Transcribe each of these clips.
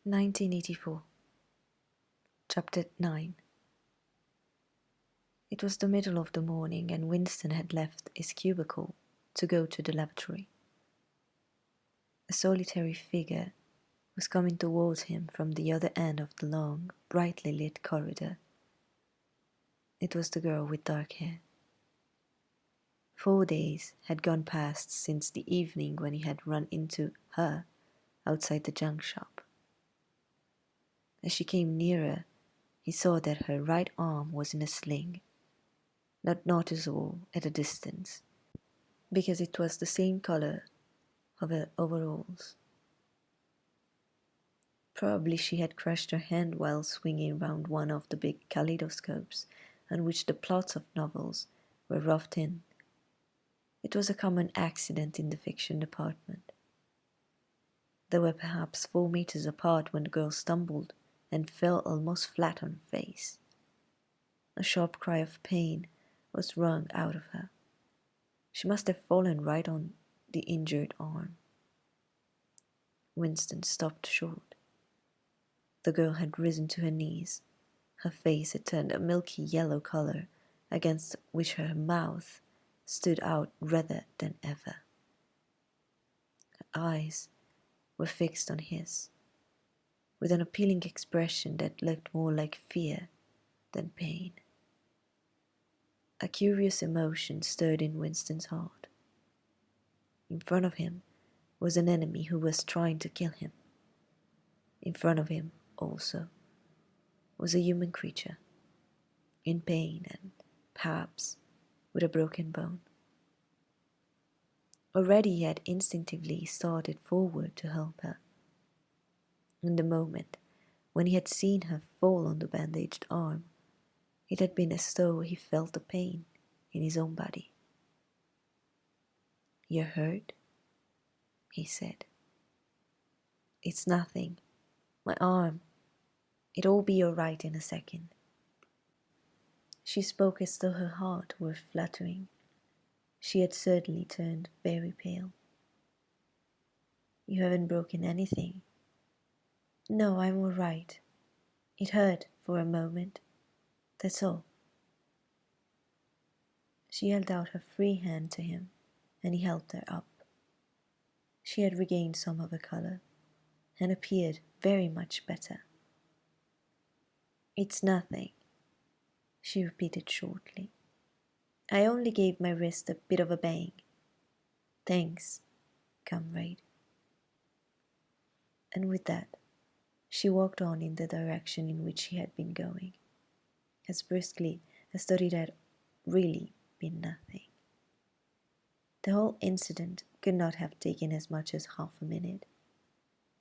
1984. Chapter 9. It was the middle of the morning and Winston had left his cubicle to go to the lavatory. A solitary figure was coming towards him from the other end of the long, brightly lit corridor. It was the girl with dark hair. 4 days had gone past since the evening when he had run into her outside the junk shop. As she came nearer, he saw that her right arm was in a sling, not noticeable at a distance, because it was the same color of her overalls. Probably she had crushed her hand while swinging round one of the big kaleidoscopes on which the plots of novels were roughed in. It was a common accident in the fiction department. They were perhaps 4 meters apart when the girl stumbled and fell almost flat on her face. A sharp cry of pain was wrung out of her. She must have fallen right on the injured arm. Winston stopped short. The girl had risen to her knees. Her face had turned a milky yellow color, against which her mouth stood out redder than ever. Her eyes were fixed on his, with an appealing expression that looked more like fear than pain. A curious emotion stirred in Winston's heart. In front of him was an enemy who was trying to kill him. In front of him, also, was a human creature, in pain and, perhaps, with a broken bone. Already he had instinctively started forward to help her. In the moment when he had seen her fall on the bandaged arm, it had been as though he felt the pain in his own body. "You're hurt?" he said. "It's nothing. My arm. It'll be all right in a second." She spoke as though her heart were fluttering. She had certainly turned very pale. "You haven't broken anything?" "No, I'm all right. It hurt for a moment. That's all." She held out her free hand to him, and he helped her up. She had regained some of her color, and appeared very much better. "It's nothing," she repeated shortly. "I only gave my wrist a bit of a bang. Thanks, comrade." And with that, she walked on in the direction in which she had been going, as briskly as though it had really been nothing. The whole incident could not have taken as much as half a minute.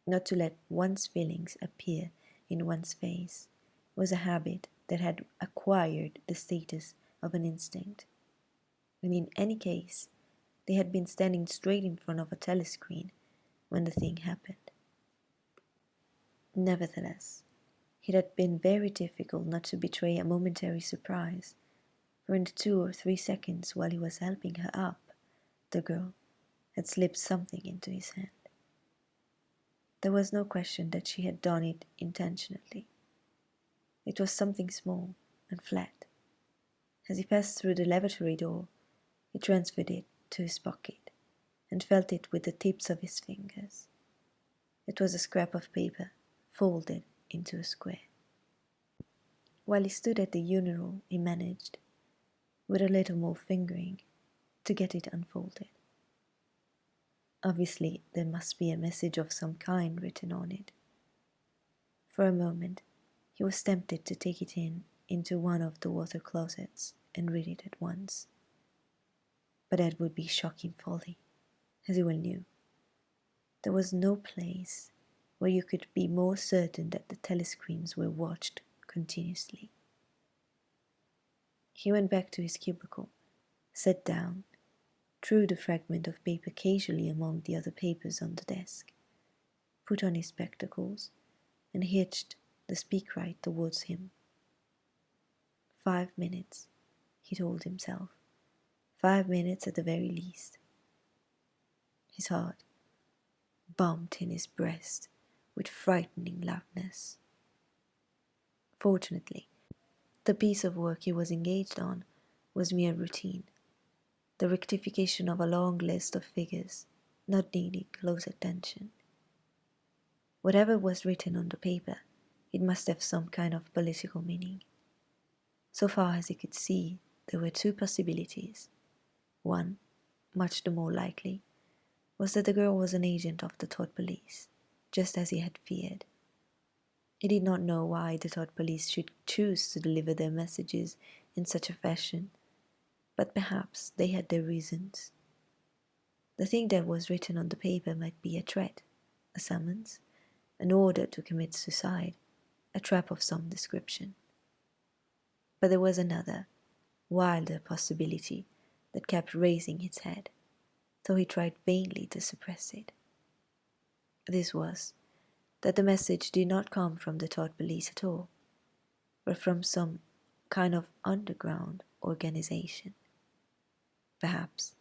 Not to let one's feelings appear in one's face was a habit that had acquired the status of an instinct, and in any case they had been standing straight in front of a telescreen when the thing happened. Nevertheless, it had been very difficult not to betray a momentary surprise, for in the 2 or 3 seconds while he was helping her up, the girl had slipped something into his hand. There was no question that she had done it intentionally. It was something small and flat. As he passed through the lavatory door, he transferred it to his pocket and felt it with the tips of his fingers. It was a scrap of paper folded into a square. While he stood at the urinal, he managed, with a little more fingering, to get it unfolded. Obviously, there must be a message of some kind written on it. For a moment, he was tempted to take it into one of the water closets and read it at once. But that would be shocking folly, as he well knew. There was no place where you could be more certain that the telescreens were watched continuously. He went back to his cubicle, sat down, threw the fragment of paper casually among the other papers on the desk, put on his spectacles, and hitched the speakwrite towards him. 5 minutes, he told himself. 5 minutes at the very least. His heart bumped in his breast with frightening loudness. Fortunately, the piece of work he was engaged on was mere routine, the rectification of a long list of figures, not needing close attention. Whatever was written on the paper, it must have some kind of political meaning. So far as he could see, there were two possibilities. One, much the more likely, was that the girl was an agent of the Todd police, just as he had feared. He did not know why the Todd police should choose to deliver their messages in such a fashion, but perhaps they had their reasons. The thing that was written on the paper might be a threat, a summons, an order to commit suicide, a trap of some description. But there was another, wilder possibility that kept raising its head, though he tried vainly to suppress it. This was that the message did not come from the Todd police at all, but from some kind of underground organization. Perhaps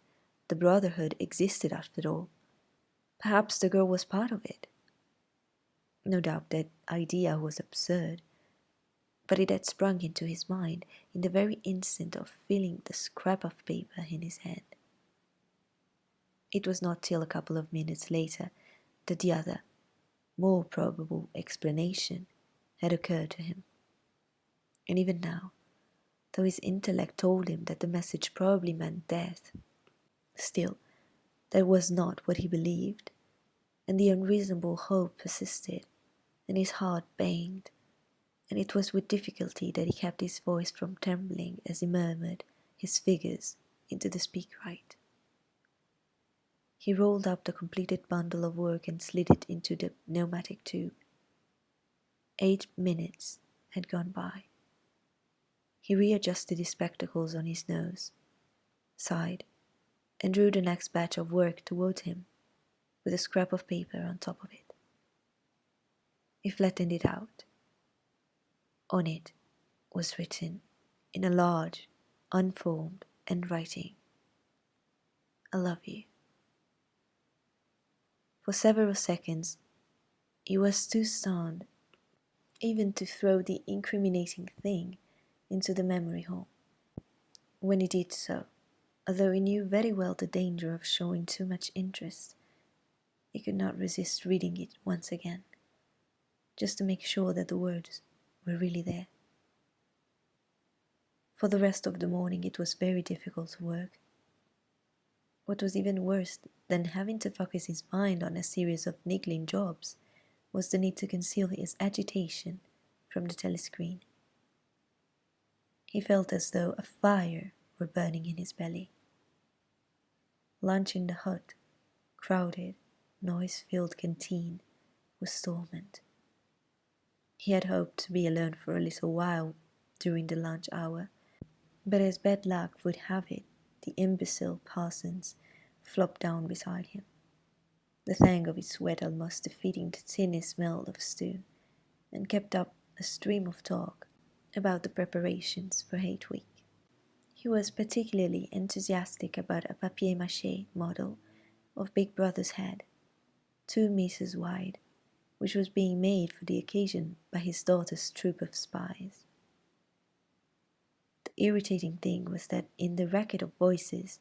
the Brotherhood existed after all. Perhaps the girl was part of it. No doubt that idea was absurd, but it had sprung into his mind in the very instant of feeling the scrap of paper in his hand. It was not till a couple of minutes later that the other, more probable explanation had occurred to him. And even now, though his intellect told him that the message probably meant death, still, that was not what he believed, and the unreasonable hope persisted, and his heart banged, and it was with difficulty that he kept his voice from trembling as he murmured his figures into the speakwrite. He rolled up the completed bundle of work and slid it into the pneumatic tube. 8 minutes had gone by. He readjusted his spectacles on his nose, sighed, and drew the next batch of work toward him, with a scrap of paper on top of it. He flattened it out. On it was written, in a large, unformed handwriting, "I love you." For several seconds he was too stunned even to throw the incriminating thing into the memory hole. When he did so, although he knew very well the danger of showing too much interest, he could not resist reading it once again, just to make sure that the words were really there. For the rest of the morning it was very difficult to work. What was even worse than having to focus his mind on a series of niggling jobs was the need to conceal his agitation from the telescreen. He felt as though a fire were burning in his belly. Lunch in the hot, crowded, noise-filled canteen was torment. He had hoped to be alone for a little while during the lunch hour, but as bad luck would have it, the imbecile Parsons flopped down beside him, the tang of his sweat almost defeating the tinny smell of stew, and kept up a stream of talk about the preparations for Hate Week. He was particularly enthusiastic about a papier-mâché model of Big Brother's head, 2 meters wide, which was being made for the occasion by his daughter's troop of spies. The irritating thing was that in the racket of voices,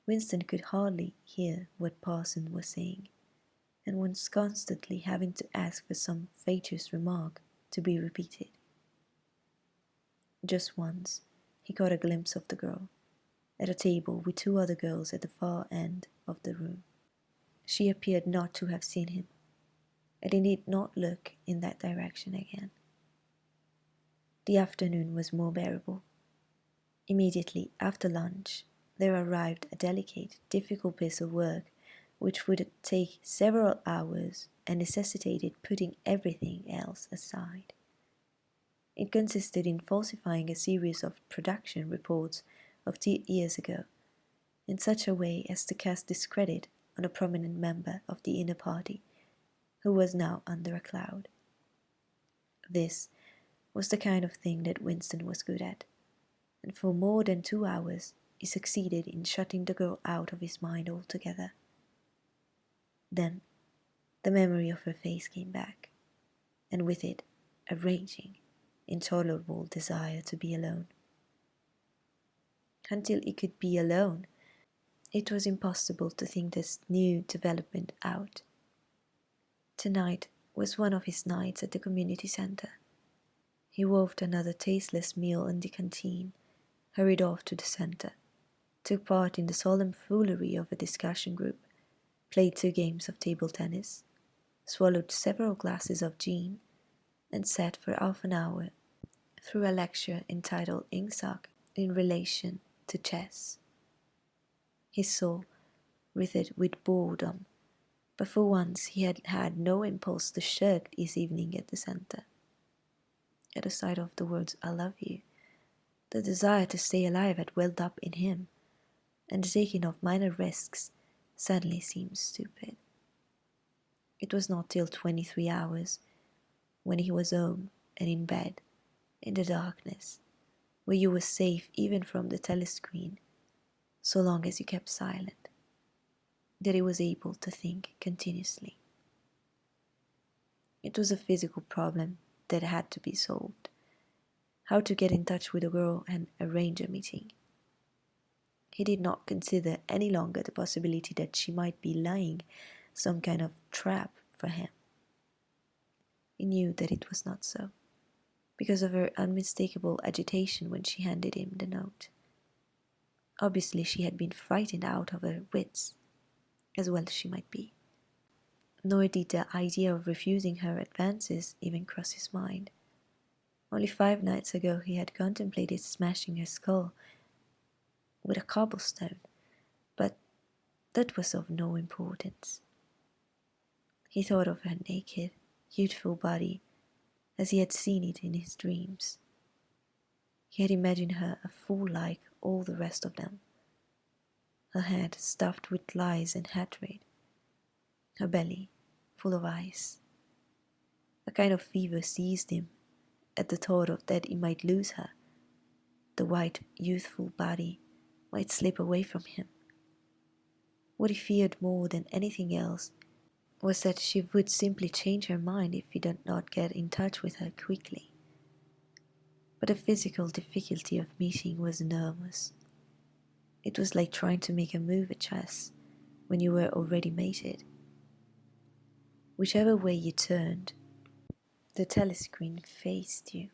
Winston could hardly hear what Parson was saying, and was constantly having to ask for some fatuous remark to be repeated. Just once he caught a glimpse of the girl, at a table with 2 other girls at the far end of the room. She appeared not to have seen him, and he need not look in that direction again. The afternoon was more bearable. Immediately after lunch, there arrived a delicate, difficult piece of work which would take several hours and necessitated putting everything else aside. It consisted in falsifying a series of production reports of 2 years ago in such a way as to cast discredit on a prominent member of the inner party who was now under a cloud. This was the kind of thing that Winston was good at, and for more than 2 hours he succeeded in shutting the girl out of his mind altogether. Then the memory of her face came back, and with it a raging, intolerable desire to be alone. Until he could be alone, it was impossible to think this new development out. Tonight was one of his nights at the community center. He wolfed another tasteless meal in the canteen, hurried off to the center, took part in the solemn foolery of a discussion group, played 2 games of table tennis, swallowed several glasses of gin, and sat for half an hour through a lecture entitled Ingsoc in relation to chess. His soul writhed with boredom, but for once he had had no impulse to shirk his evening at the center. At the sight of the words "I love you," the desire to stay alive had welled up in him, and the taking of minor risks suddenly seemed stupid. It was not till 23 hours, when he was home and in bed, in the darkness, where you were safe even from the telescreen, so long as you kept silent, that he was able to think continuously. It was a physical problem that had to be solved. How to get in touch with a girl and arrange a meeting. He did not consider any longer the possibility that she might be laying some kind of trap for him. He knew that it was not so, because of her unmistakable agitation when she handed him the note. Obviously she had been frightened out of her wits, as well as she might be. Nor did the idea of refusing her advances even cross his mind. Only 5 nights ago he had contemplated smashing her skull with a cobblestone, but that was of no importance. He thought of her naked, youthful body as he had seen it in his dreams. He had imagined her a fool like all the rest of them, her head stuffed with lies and hatred, her belly full of ice. A kind of fever seized him at the thought of that he might lose her. The white, youthful body might slip away from him. What he feared more than anything else was that she would simply change her mind if he did not get in touch with her quickly. But the physical difficulty of meeting was enormous. It was like trying to make a move at chess when you were already mated. Whichever way you turned, the telescreen faced you.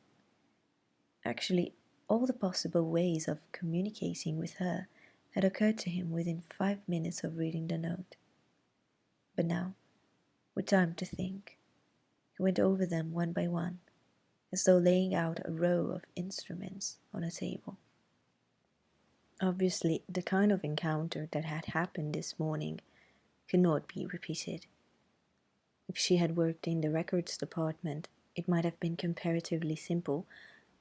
Actually, all the possible ways of communicating with her had occurred to him within 5 minutes of reading the note. But now, with time to think, he went over them one by one, as though laying out a row of instruments on a table. Obviously, the kind of encounter that had happened this morning could not be repeated. If she had worked in the records department, it might have been comparatively simple,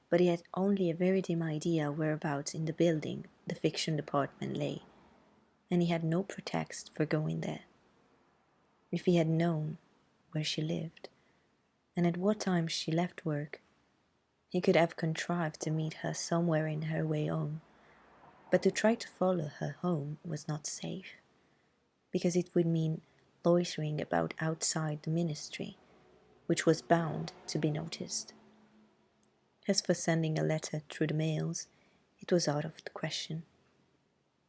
but he had only a very dim idea whereabouts in the building the fiction department lay, and he had no pretext for going there. If he had known where she lived, and at what time she left work, he could have contrived to meet her somewhere in her way home, but to try to follow her home was not safe, because it would mean loitering about outside the ministry, which was bound to be noticed. As for sending a letter through the mails, it was out of the question.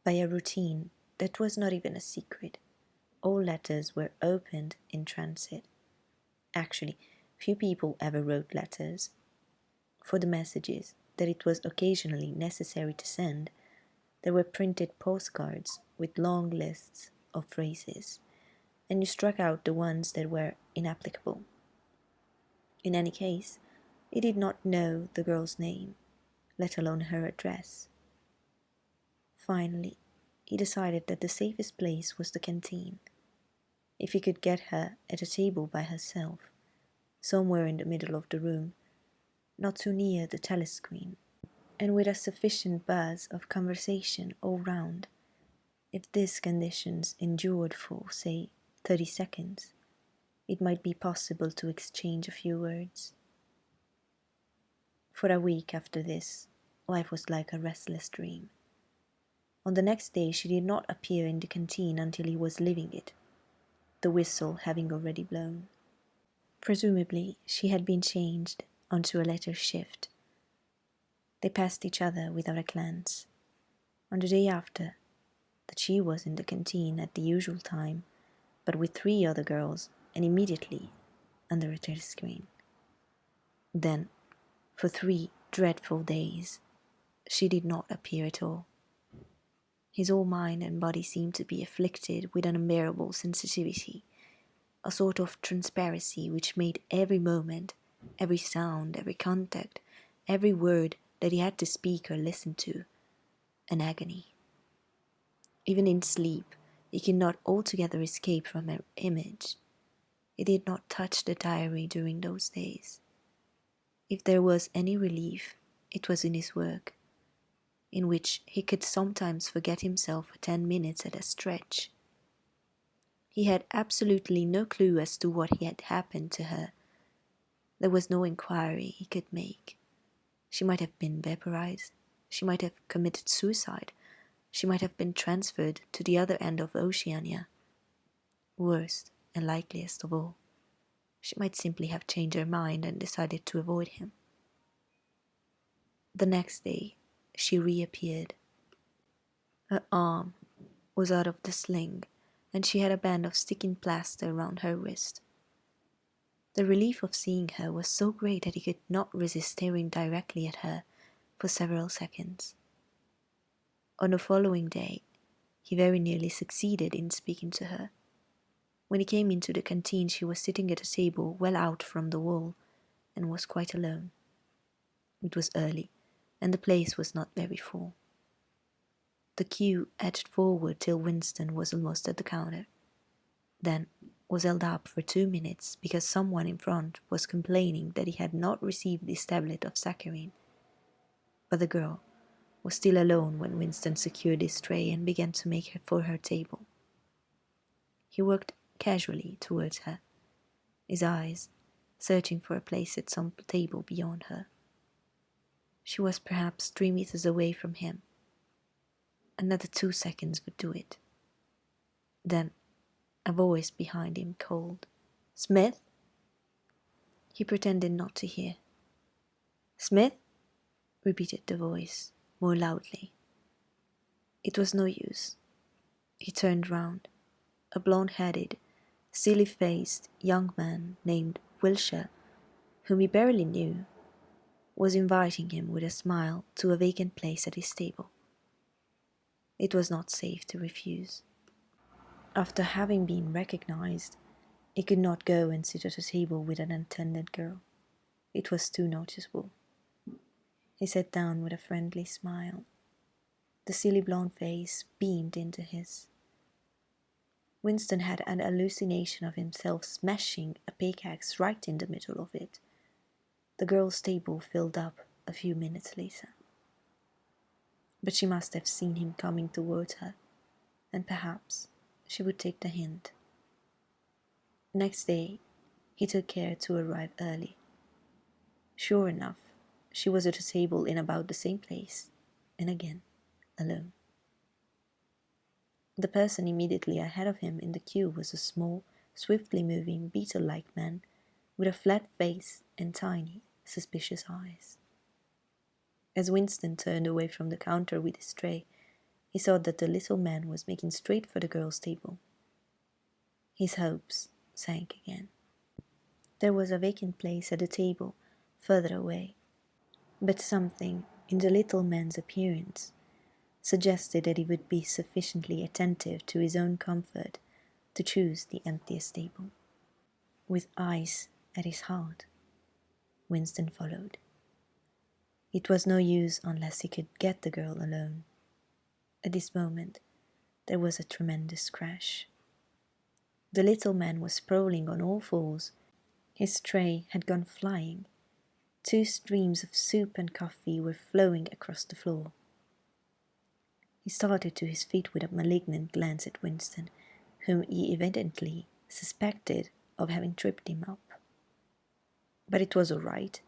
By a routine that was not even a secret, all letters were opened in transit. Actually, few people ever wrote letters. For the messages that it was occasionally necessary to send, there were printed postcards with long lists of phrases, and you struck out the ones that were inapplicable. In any case, he did not know the girl's name, let alone her address. Finally, he decided that the safest place was the canteen. If he could get her at a table by herself, somewhere in the middle of the room, not too near the telescreen, and with a sufficient buzz of conversation all round, if these conditions endured for, say, 30 seconds, it might be possible to exchange a few words. For a week after this, life was like a restless dream. On the next day she did not appear in the canteen until he was leaving it, the whistle having already blown. Presumably, she had been changed onto a later shift. They passed each other without a glance. On the day after, that she was in the canteen at the usual time, but with 3 other girls, and immediately under a telescreen. Then, for 3 dreadful days, she did not appear at all. His whole mind and body seemed to be afflicted with an unbearable sensitivity, a sort of transparency which made every moment, every sound, every contact, every word that he had to speak or listen to, an agony. Even in sleep, he could not altogether escape from her image. He did not touch the diary during those days. If there was any relief, it was in his work, in which he could sometimes forget himself for 10 minutes at a stretch. He had absolutely no clue as to what had happened to her. There was no inquiry he could make. She might have been vaporized. She might have committed suicide. She might have been transferred to the other end of Oceania. Worst and likeliest of all, she might simply have changed her mind and decided to avoid him. The next day, she reappeared. Her arm was out of the sling, and she had a band of sticking plaster around her wrist. The relief of seeing her was so great that he could not resist staring directly at her for several seconds. On the following day, he very nearly succeeded in speaking to her. When he came into the canteen, she was sitting at a table well out from the wall, and was quite alone. It was early, and the place was not very full. The queue edged forward till Winston was almost at the counter, then was held up for 2 minutes because someone in front was complaining that he had not received his tablet of saccharine. But the girl was still alone when Winston secured his tray and began to make for her table. He worked casually towards her, his eyes searching for a place at some table beyond her. She was perhaps 3 meters away from him. Another 2 seconds would do it. Then a voice behind him called, "Smith?" He pretended not to hear. "Smith?" repeated the voice, more loudly. It was no use. He turned round. A blonde-headed, silly-faced young man named Wilshire, whom he barely knew, was inviting him with a smile to a vacant place at his table. It was not safe to refuse. After having been recognized, he could not go and sit at a table with an unattended girl. It was too noticeable. He sat down with a friendly smile. The silly blonde face beamed into his. Winston had an hallucination of himself smashing a pickaxe right in the middle of it. The girl's table filled up a few minutes later. But she must have seen him coming towards her, and perhaps she would take the hint. Next day, he took care to arrive early. Sure enough, she was at a table in about the same place, and again, alone. The person immediately ahead of him in the queue was a small, swiftly moving, beetle-like man with a flat face and tiny, suspicious eyes. As Winston turned away from the counter with his tray, he saw that the little man was making straight for the girl's table. His hopes sank again. There was a vacant place at the table further away, but something in the little man's appearance suggested that he would be sufficiently attentive to his own comfort to choose the emptiest table. With eyes at his heart, Winston followed. It was no use unless he could get the girl alone. At this moment, there was a tremendous crash. The little man was sprawling on all fours. His tray had gone flying. 2 streams of soup and coffee were flowing across the floor. He started to his feet with a malignant glance at Winston, whom he evidently suspected of having tripped him up. But it was all right.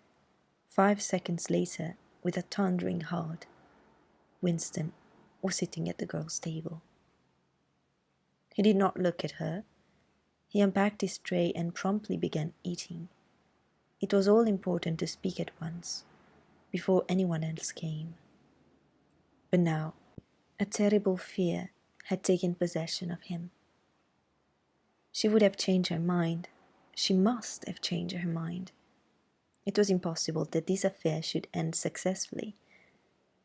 5 seconds later, with a thundering heart, Winston was sitting at the girl's table. He did not look at her. He unpacked his tray and promptly began eating. It was all important to speak at once, before anyone else came. But now, a terrible fear had taken possession of him. She would have changed her mind. She must have changed her mind. It was impossible that this affair should end successfully.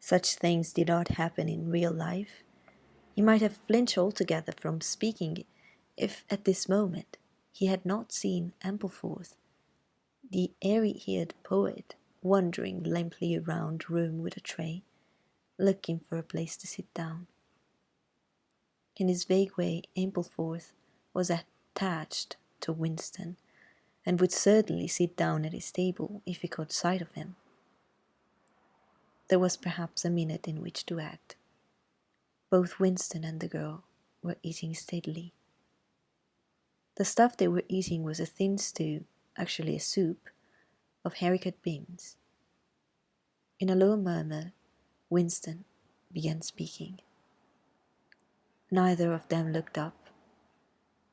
Such things did not happen in real life. He might have flinched altogether from speaking if at this moment he had not seen Ampleforth, the airy-haired poet, wandering limply around the room with a tray, looking for a place to sit down. In his vague way, Ampleforth was attached to Winston, and would certainly sit down at his table if he caught sight of him. There was perhaps a minute in which to act. Both Winston and the girl were eating steadily. The stuff they were eating was a thin stew, actually a soup, of haricot beans. In a low murmur, Winston began speaking. Neither of them looked up.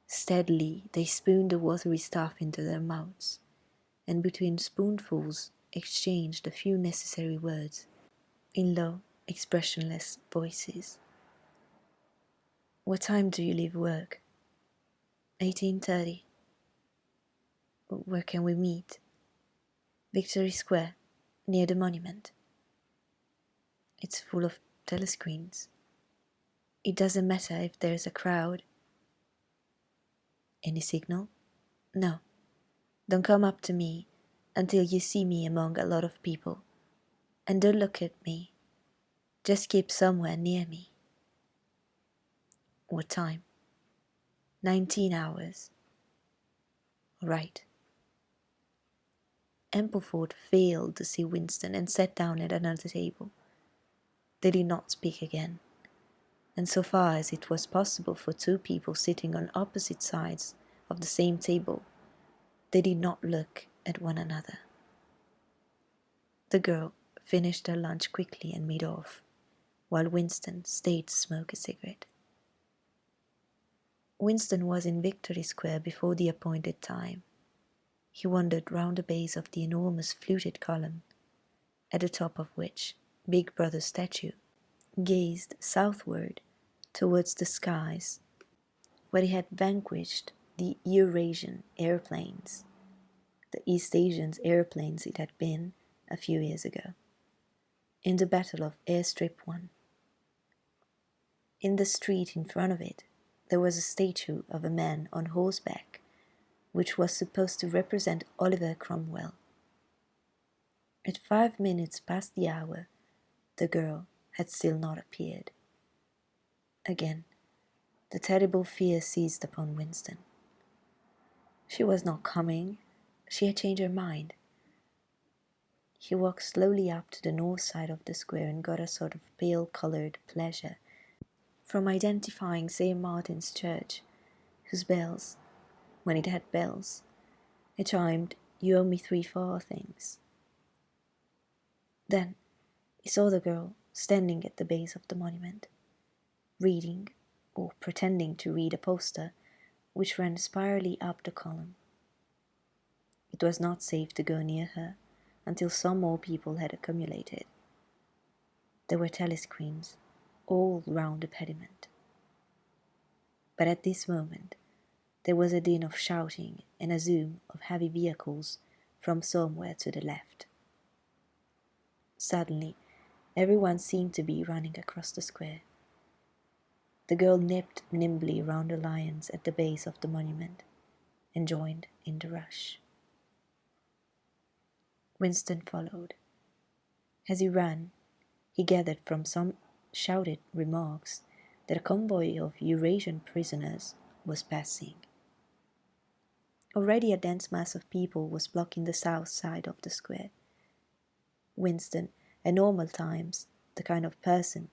Steadily they spooned the watery stuff into their mouths, and between spoonfuls exchanged a few necessary words in low, expressionless voices. "What time do you leave work?" 18:30. "Where can we meet?" "Victory Square, near the monument." "It's full of telescreens." "It doesn't matter if there's a crowd." "Any signal?" "No. Don't come up to me until you see me among a lot of people. And don't look at me. Just keep somewhere near me." "What time?" 19 hours. "All right." Ampleforth failed to see Winston and sat down at another table. They did not speak again, and so far as it was possible for two people sitting on opposite sides of the same table, they did not look at one another. The girl finished her lunch quickly and made off, while Winston stayed to smoke a cigarette. Winston was in Victory Square before the appointed time. He wandered round the base of the enormous fluted column, at the top of which Big Brother's statue gazed southward towards the skies, where he had vanquished the Eurasian airplanes, the East Asian airplanes it had been a few years ago, in the Battle of Airstrip 1. In the street in front of it, there was a statue of a man on horseback, which was supposed to represent Oliver Cromwell. At 5 minutes past the hour, the girl had still not appeared. Again, the terrible fear seized upon Winston. She was not coming. She had changed her mind. He walked slowly up to the north side of the square and got a sort of pale-coloured pleasure from identifying St. Martin's Church, whose bells, when it had bells, it chimed, "You owe me 3 farthings." Then he saw the girl standing at the base of the monument, reading, or pretending to read, a poster which ran spirally up the column. It was not safe to go near her until some more people had accumulated. There were telescreens all round the pediment. But at this moment there was a din of shouting and a zoom of heavy vehicles from somewhere to the left. Suddenly, everyone seemed to be running across the square. The girl nipped nimbly round the lions at the base of the monument and joined in the rush. Winston followed. As he ran, he gathered from some shouted remarks that a convoy of Eurasian prisoners was passing. Already a dense mass of people was blocking the south side of the square. Winston, at normal times the kind of person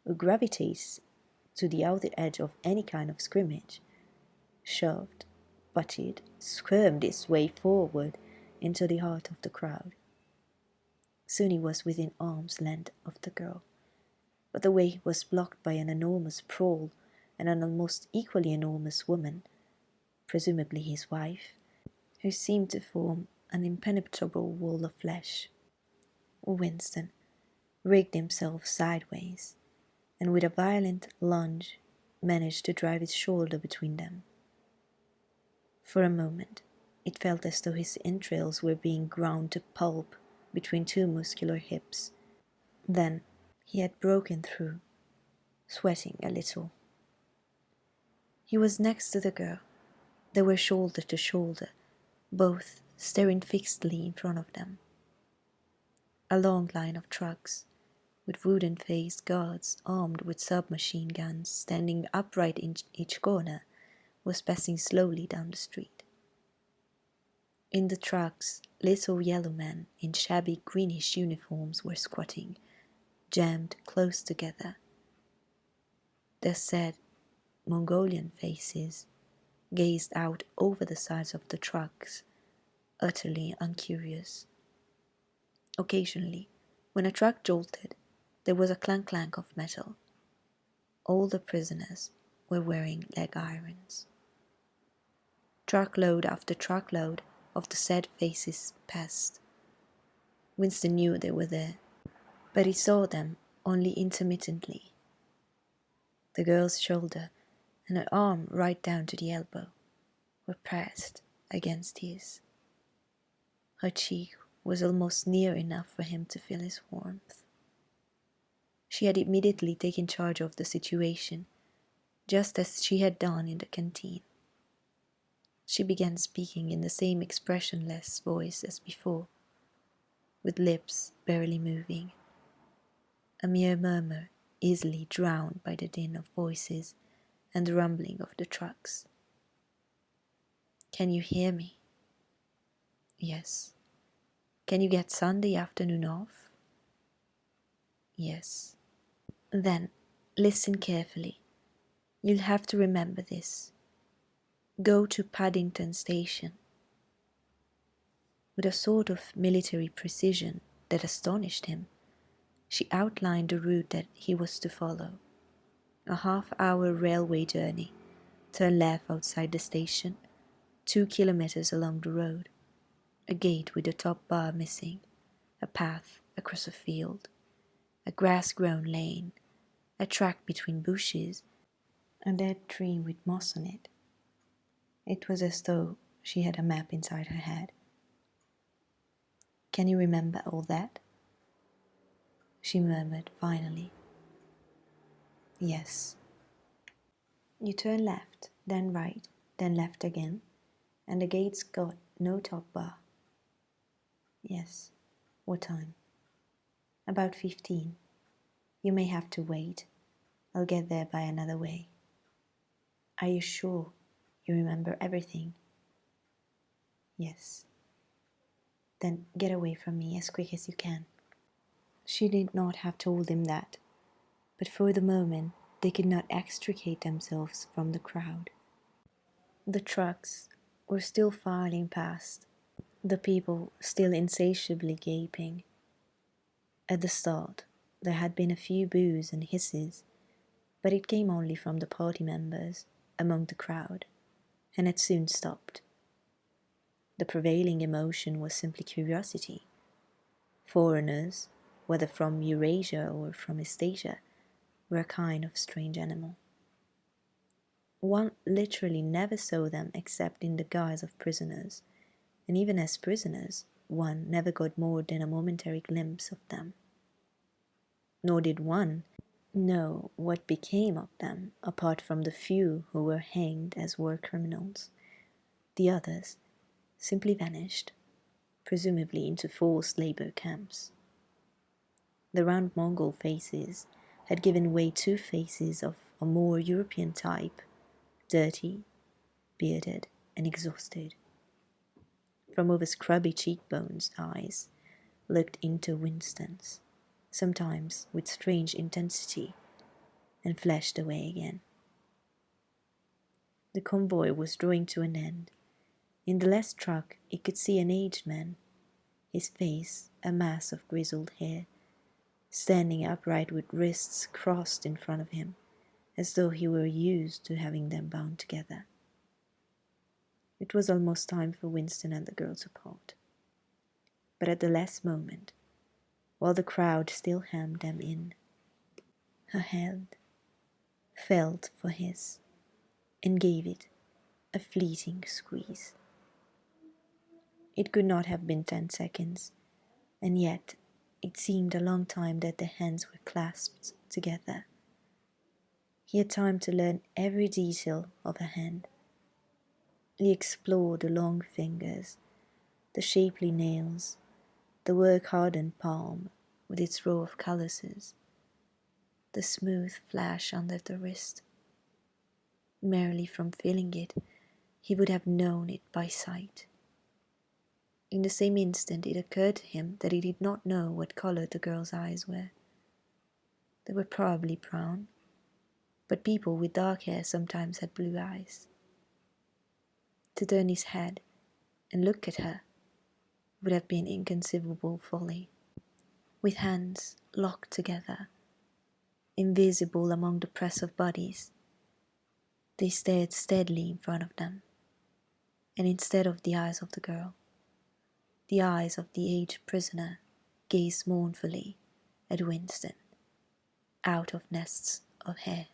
who gravitates to the outer edge of any kind of scrimmage, shoved, butted, squirmed his way forward into the heart of the crowd. Soon he was within arm's length of the girl, but the way was blocked by an enormous prawl and an almost equally enormous woman, presumably his wife, who seemed to form an impenetrable wall of flesh. Winston rigged himself sideways, and with a violent lunge managed to drive his shoulder between them. For a moment it felt as though his entrails were being ground to pulp between two muscular hips. Then he had broken through, sweating a little. He was next to the girl. They were shoulder to shoulder, both staring fixedly in front of them. A long line of trucks, with wooden-faced guards armed with submachine guns standing upright in each corner, was passing slowly down the street. In the trucks, little yellow men in shabby greenish uniforms were squatting, jammed close together. Their sad Mongolian faces gazed out over the sides of the trucks, utterly uncurious. Occasionally, when a truck jolted, there was a clank-clank of metal. All the prisoners were wearing leg irons. Truckload after truckload of the sad faces passed. Winston knew they were there, but he saw them only intermittently. The girl's shoulder and her arm right down to the elbow were pressed against his. Her cheek was almost near enough for him to feel his warmth. She had immediately taken charge of the situation, just as she had done in the canteen. She began speaking in the same expressionless voice as before, with lips barely moving, a mere murmur easily drowned by the din of voices and the rumbling of the trucks. "Can you hear me?" "Yes." "Can you get Sunday afternoon off?" "Yes." "Then listen carefully. You'll have to remember this. Go to Paddington Station." With a sort of military precision that astonished him, she outlined the route that he was to follow. A half-hour railway journey, turn left outside the station, 2 kilometers along the road, a gate with the top bar missing, a path across a field, a grass-grown lane, a track between bushes, a dead tree with moss on it. It was as though she had a map inside her head. "Can you remember all that?" she murmured finally. "Yes." "You turn left, then right, then left again, and the gate's got no top bar." "Yes." "What time?" "About 15. You may have to wait. I'll get there by another way." "Are you sure you remember everything?" "Yes." "Then get away from me as quick as you can." She did not have told him that, but for the moment they could not extricate themselves from the crowd. The trucks were still filing past, the people still insatiably gaping. At the start there had been a few boos and hisses, but it came only from the party members among the crowd, and had soon stopped. The prevailing emotion was simply curiosity. Foreigners, whether from Eurasia or from Eastasia, were a kind of strange animal. One literally never saw them except in the guise of prisoners, and even as prisoners, one never got more than a momentary glimpse of them. Nor did one know what became of them, apart from the few who were hanged as war criminals. The others simply vanished, presumably into forced labor camps. The round Mongol faces had given way to faces of a more European type, dirty, bearded, and exhausted. From over scrubby cheekbones, eyes looked into Winston's, sometimes with strange intensity, and flashed away again. The convoy was drawing to an end. In the last truck he could see an aged man, his face a mass of grizzled hair, standing upright with wrists crossed in front of him, as though he were used to having them bound together. It was almost time for Winston and the girl to part. But at the last moment, while the crowd still hemmed them in, her hand felt for his and gave it a fleeting squeeze. It could not have been 10 seconds, and yet it seemed a long time that their hands were clasped together. He had time to learn every detail of her hand. He explored the long fingers, the shapely nails, the work-hardened palm with its row of calluses, the smooth flash under the wrist. Merely from feeling it, he would have known it by sight. In the same instant it occurred to him that he did not know what color the girl's eyes were. They were probably brown, but people with dark hair sometimes had blue eyes. To turn his head and look at her would have been inconceivable folly. With hands locked together, invisible among the press of bodies, they stared steadily in front of them, and instead of the eyes of the girl, the eyes of the aged prisoner gazed mournfully at Winston, out of nests of hair.